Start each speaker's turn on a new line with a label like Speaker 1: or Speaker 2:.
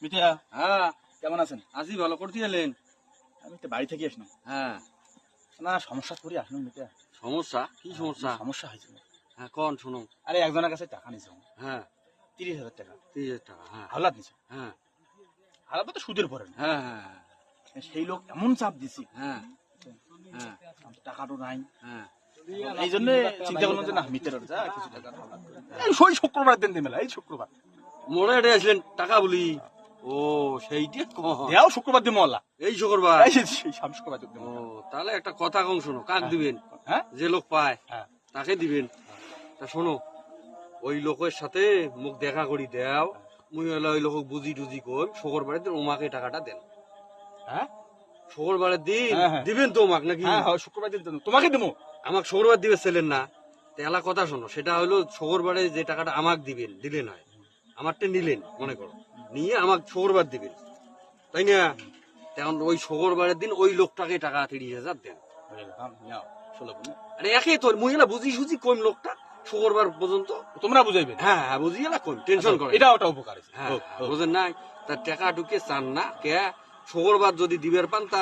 Speaker 1: মিঠিয়া,
Speaker 2: হ্যাঁ
Speaker 1: কেমন আছেন?
Speaker 2: আসি ভালো করতে এলেন।
Speaker 1: আমি তো বাড়ি থেকে আসলাম।
Speaker 2: হ্যাঁ
Speaker 1: না সমস্যা করে আসলাম মিঠিয়া।
Speaker 2: সমস্যা কি সমস্যা?
Speaker 1: সমস্যা হয়েছিল।
Speaker 2: হ্যাঁ কোন শোনো।
Speaker 1: আরে একজনের কাছে টাকা নিছো,
Speaker 2: হ্যাঁ
Speaker 1: 30,000 টাকা
Speaker 2: 30,000 টাকা। হ্যাঁ
Speaker 1: হাওলাত নিছো।
Speaker 2: হ্যাঁ
Speaker 1: হাওলাত তো সুদের পরে না।
Speaker 2: হ্যাঁ হ্যাঁ
Speaker 1: সেই লোক এমন চাপ দিছি,
Speaker 2: হ্যাঁ হ্যাঁ
Speaker 1: আমার তো টাকাটা নাই।
Speaker 2: হ্যাঁ
Speaker 1: এই জন্য চিন্তা করলাম যে না মিটের যা কিছু টাকা হাওলাত করি। এই সই শুক্রবার দিন দিন মেলা, এই শুক্রবার
Speaker 2: মোড়ে এটে আসলেন টাকা বলি। ও সেইটা কন
Speaker 1: দেও শুক্রবার দিন মহল্লা।
Speaker 2: এই শুক্রবার।
Speaker 1: সেই সাম শুক্রবার দিন
Speaker 2: ও তাহলে একটা কথা কম শোনো, কাক দিবেন?
Speaker 1: হ্যাঁ
Speaker 2: যে লোক পায়
Speaker 1: হ্যাঁ
Speaker 2: তাকে দিবেন। তা শোনো, ওই লোকের সাথে মুখ দেখা করি দেও। মুই হলো ওই লোক বুঝি টুজি কই শুক্রবারের দিন ওমাকে টাকাটা দেন।
Speaker 1: হ্যাঁ
Speaker 2: শুক্রবারের দিন
Speaker 1: হ্যাঁ, হ্যাঁ।
Speaker 2: দিবেন তো ওমাক নাকি?
Speaker 1: হ্যাঁ হ্যাঁ, শুক্রবার দিন দেবো। তোমাকে দেবো।
Speaker 2: আমাকে শুক্রবার দিবে ছিলেন না? তেলা কথা শোনো, সেটা হলো শুক্রবারে যে টাকাটা আমাকে দিবেন, দিলেন হয় আমারটা নিলেন মনে করো, নিয়ে আমাকে শুক্রবার দিবেন, তাই না? তখন ওই শুক্রবারের দিন ওই লোকটাকে টাকা 30,000 দেন। আরে একে তো মহিলা বুঝি সুঝি কোন লোকটা শুক্রবার পর্যন্ত
Speaker 1: তোমরা বুঝাইবে।
Speaker 2: হ্যাঁ হ্যাঁ বুঝিয়ে না কোন টেনশন করে।
Speaker 1: এটা ওটা উপকার আছে।
Speaker 2: হ্যাঁ
Speaker 1: হোক, হোক।
Speaker 2: বুঝেন নাই? তার টাকা ঢুকে চান না কে শুক্রবার যদি দিবের পান তা